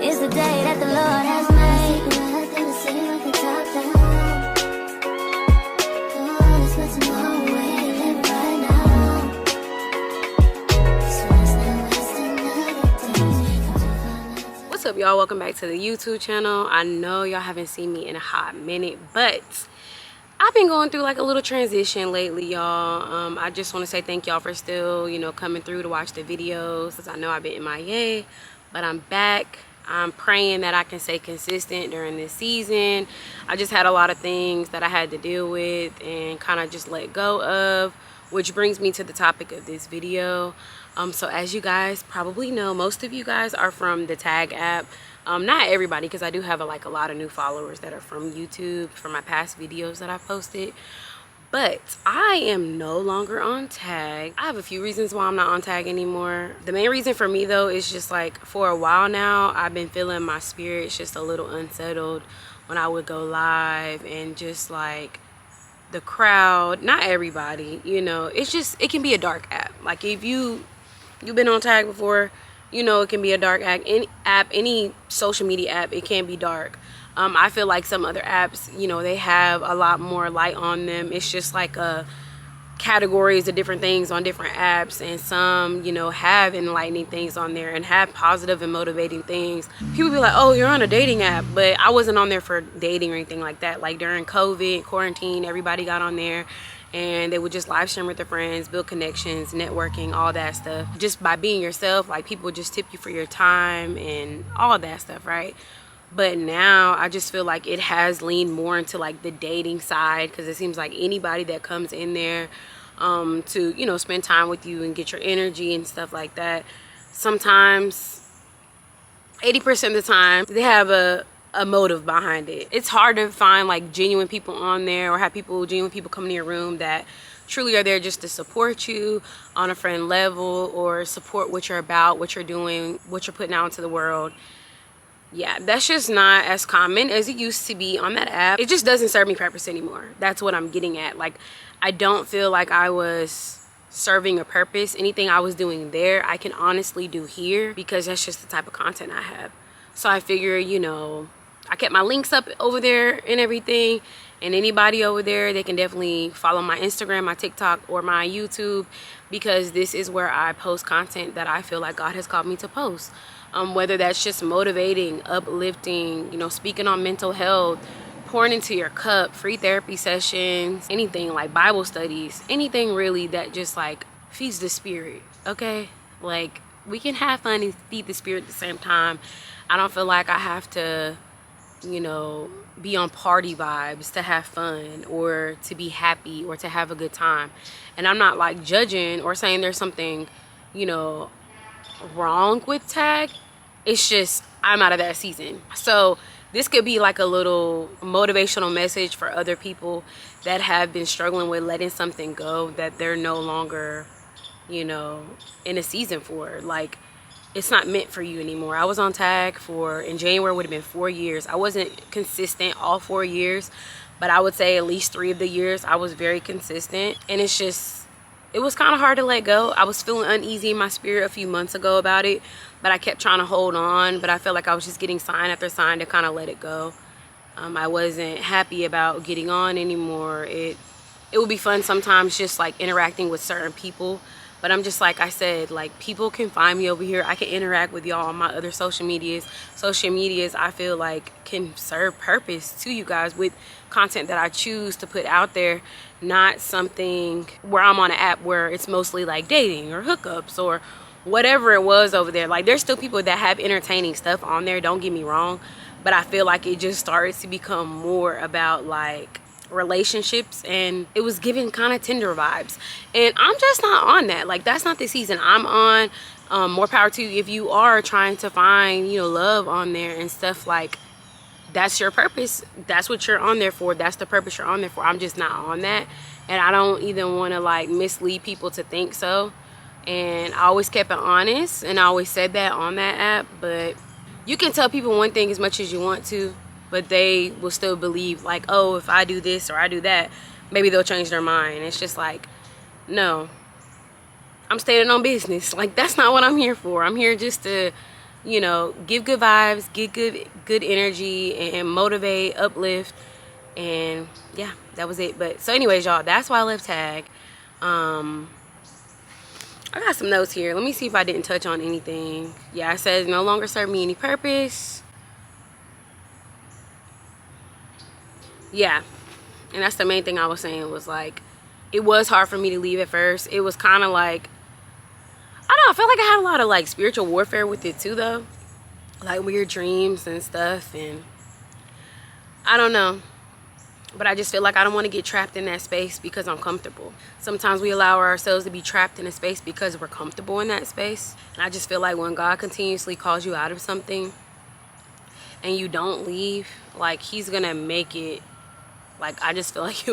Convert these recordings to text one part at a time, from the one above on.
It's the day that the Lord has made. Nothing to see like the top down. Oh, there's nothing more way to live right now. So it's not wasting another day. What's up, y'all? Welcome back to the YouTube channel. I know y'all haven't seen me in a hot minute, but I've been going through like a little transition lately, y'all. I just want to say thank y'all for still, coming through to watch the videos, because I know I've been MIA, but I'm back. I'm praying that I can stay consistent during this season. I just had a lot of things that I had to deal with and kind of just let go of, which brings me to the topic of this video. So as you guys probably know, most of you guys are from the Tag app. Not everybody, because I do have a lot of new followers that are from YouTube from my past videos that I've posted. But I am no longer on Tag. I have a few reasons why I'm not on Tag anymore. The main reason for me though is just for a while now, I've been feeling my spirit's just a little unsettled when I would go live, and just the crowd, not everybody, it can be a dark app. Like if you've been on Tag before, it can be a dark app. Any social media app, it can be dark. I feel like some other apps, they have a lot more light on them. It's just categories of different things on different apps, and some, have enlightening things on there and have positive and motivating things. People be like, oh, you're on a dating app, but I wasn't on there for dating or anything like that. Like during COVID, quarantine, everybody got on there and they would just live stream with their friends, build connections, networking, all that stuff. Just by being yourself, people would just tip you for your time and all that stuff, right? But now I just feel like it has leaned more into the dating side, because it seems like anybody that comes in there to spend time with you and get your energy and stuff like that, sometimes 80% of the time they have a motive behind it. It's hard to find genuine people on there, or have genuine people come to your room that truly are there just to support you on a friend level, or support what you're about, what you're doing, what you're putting out into the world. Yeah, that's just not as common as it used to be on that app. It just doesn't serve me purpose anymore. That's what I'm getting at. I don't feel like I was serving a purpose. Anything I was doing there, I can honestly do here, because that's just the type of content I have. So I figure, I kept my links up over there and everything, and anybody over there, they can definitely follow my Instagram, my TikTok, or my YouTube, because this is where I post content that I feel like God has called me to post. Whether that's just motivating, uplifting, speaking on mental health, pouring into your cup, free therapy sessions, anything like Bible studies, anything really that just feeds the spirit, okay? We can have fun and feed the spirit at the same time. I don't feel like I have to, be on party vibes to have fun, or to be happy, or to have a good time. And I'm not judging or saying there's something, wrong with Tag. It's just I'm out of that season. So this could be a little motivational message for other people that have been struggling with letting something go that they're no longer in a season for. It's not meant for you anymore. I was on Tag in January would have been 4 years. I wasn't consistent all 4 years, but I would say at least 3 of the years I was very consistent. And it was kind of hard to let go. I was feeling uneasy in my spirit a few months ago about it, but I kept trying to hold on. But I felt like I was just getting sign after sign to kind of let it go. I wasn't happy about getting on anymore. It would be fun sometimes just interacting with certain people. But I'm just I said, people can find me over here. I can interact with y'all on my other social medias. Social medias, I feel can serve purpose to you guys with content that I choose to put out there, not something where I'm on an app where it's mostly dating or hookups or whatever it was over there. There's still people that have entertaining stuff on there, don't get me wrong, but I feel it just started to become more about relationships, and it was giving kind of Tinder vibes, and I'm just not on that. That's not the season I'm on. More power to you if you are trying to find love on there and stuff. That's your purpose. That's what you're on there for. That's the purpose you're on there for. I'm just not on that, and I don't even want to mislead people to think so. And I always kept it honest, and I always said that on that app. But you can tell people one thing as much as you want to, but they will still believe oh, if I do this or I do that, maybe they'll change their mind. It's just no, I'm standing on business. That's not what I'm here for. I'm here just to you know, give good vibes, get good energy, and motivate, uplift. And yeah, that was it. But so anyways, y'all, that's why I left tag. I got some notes here. Let me see if I didn't touch on anything. Yeah, I said no longer serve me any purpose. Yeah, and that's the main thing I was saying, was like, it was hard for me to leave at first. It was kind of like, I don't know, I felt like I had a lot of like spiritual warfare with it too though, like weird dreams and stuff, and I don't know, but I just feel like I don't want to get trapped in that space because I'm comfortable. Sometimes we allow ourselves to be trapped in a space because we're comfortable in that space, and I just feel like when God continuously calls you out of something and you don't leave, like he's gonna make it, like I just feel like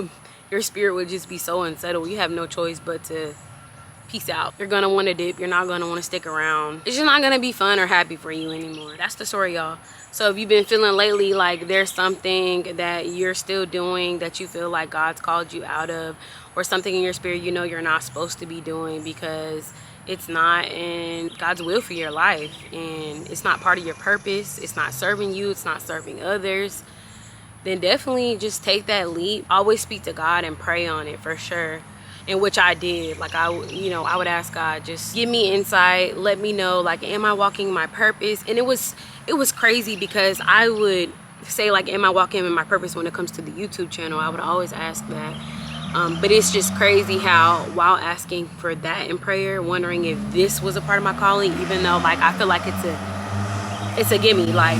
your spirit would just be so unsettled. You have no choice but to peace out. You're gonna want to dip. You're not gonna want to stick around. It's just not gonna be fun or happy for you anymore. That's the story, y'all. So if you've been feeling lately like there's something that you're still doing that you feel like God's called you out of, or something in your spirit you know you're not supposed to be doing because it's not in God's will for your life, and it's not part of your purpose, it's not serving you, it's not serving others, then definitely just take that leap. Always speak to God and pray on it for sure. In which I did. Like I would ask God, just give me insight, let me know, like, am I walking my purpose? And it was crazy because I would say, like, am I walking in my purpose when it comes to the YouTube channel? I would always ask that. But it's just crazy how while asking for that in prayer, wondering if this was a part of my calling, even though like I feel like it's a gimme. Like,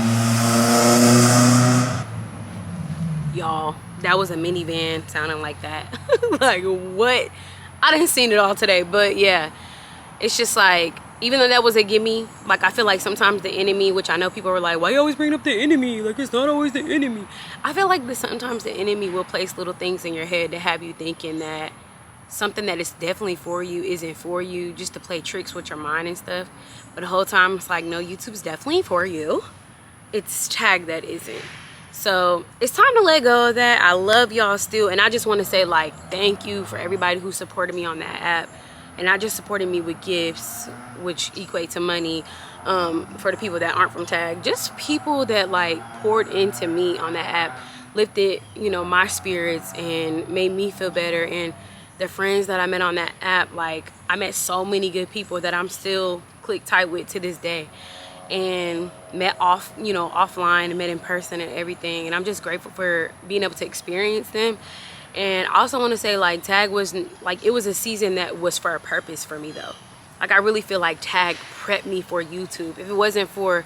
y'all, that was a minivan sounding like that. Like, what? I didn't seen it all today, but yeah, it's just like, even though that was a gimme, like I feel like sometimes the enemy, which I know people were like, why you always bring up the enemy? Like, it's not always the enemy. I feel like sometimes the enemy will place little things in your head to have you thinking that something that is definitely for you isn't for you, just to play tricks with your mind and stuff. But the whole time it's like, no, YouTube's definitely for you. It's tag that isn't. So it's time to let go of that. I love y'all still, and I just want to say, like, thank you for everybody who supported me on that app, and not just supported me with gifts, which equate to money, for the people that aren't from tag, just people that like poured into me on that app, lifted, you know, my spirits and made me feel better. And the friends that I met on that app, like, I met so many good people that I'm still click tight with to this day, and met offline and met in person and everything. And I'm just grateful for being able to experience them. And I also want to say, like, tag was like, it was a season that was for a purpose for me though. Like, I really feel like tag prepped me for YouTube. If it wasn't for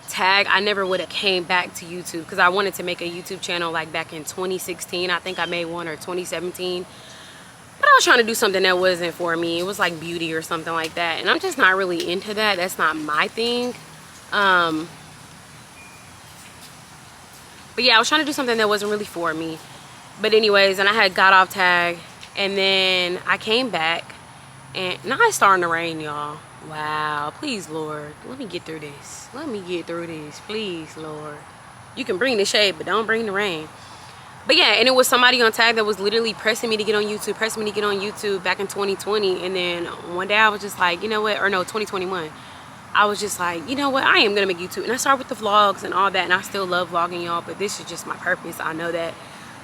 tag, I never would have came back to YouTube, because I wanted to make a YouTube channel like back in 2016. I think I made one, or 2017. But I was trying to do something that wasn't for me. It was like beauty or something like that, and I'm just not really into that. That's not my thing. But yeah, I was trying to do something that wasn't really for me. But anyways, and I had got off tag, and then I came back, and now it's starting to rain, y'all. Wow, please, Lord, let me get through this. Let me get through this, please, Lord. You can bring the shade, but don't bring the rain. But yeah, and it was somebody on tag that was literally pressing me to get on YouTube, back in 2020. And then one day I was just like, you know what, or no, 2021. I was just like, you know what, I am gonna make YouTube. And I started with the vlogs and all that, and I still love vlogging, y'all, but this is just my purpose. I know that,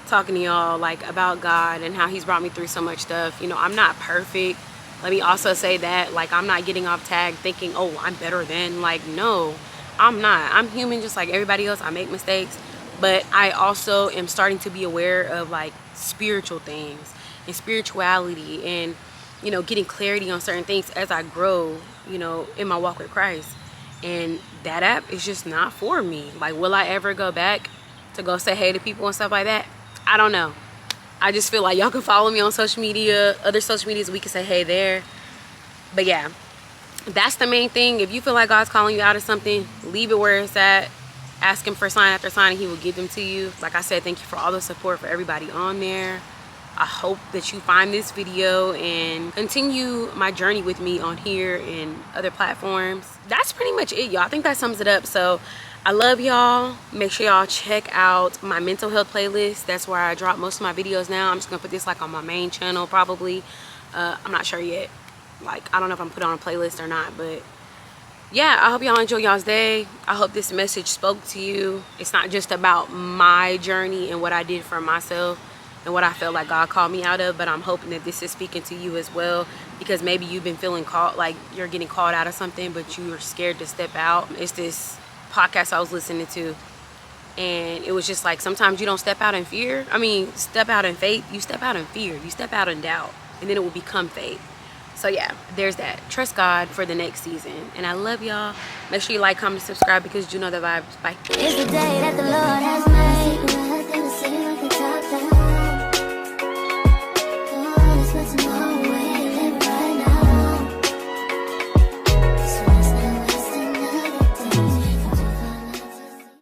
talking to y'all like about God and how he's brought me through so much stuff. You know, I'm not perfect. Let me also say that, like, I'm not getting off tag thinking, oh, I'm better than, like, no, I'm not. I'm human just like everybody else. I make mistakes, but I also am starting to be aware of like spiritual things and spirituality, and, you know, getting clarity on certain things as I grow, you know, in my walk with Christ. And that app is just not for me. Like, will I ever go back to go say hey to people and stuff like that? I don't know. I just feel like y'all can follow me on social media, other social medias, we can say hey there. But yeah, that's the main thing. If you feel like God's calling you out of something, leave it where it's at. Ask him for sign after sign, and he will give them to you. Like I said, thank you for all the support for everybody on there. I hope that you find this video and continue my journey with me on here and other platforms. That's pretty much it, y'all. I think that sums it up. So I love y'all. Make sure y'all check out my mental health playlist. That's where I drop most of my videos now. I'm just gonna put this like on my main channel probably. I'm not sure yet. Like, I don't know if I'm put it on a playlist or not, but yeah, I hope y'all enjoy y'all's day. I hope this message spoke to you. It's not just about my journey and what I did for myself and what I felt like God called me out of, but I'm hoping that this is speaking to you as well, because maybe you've been feeling called, like you're getting called out of something, but you are scared to step out. It's this podcast I was listening to, and it was just like, sometimes you don't step out in fear. I mean, step out in faith. You step out in fear. You step out in doubt, and then it will become faith. So yeah, there's that. Trust God for the next season. And I love y'all. Make sure you like, comment, subscribe, because you know the vibes. Bye. It's the day that the Lord has made.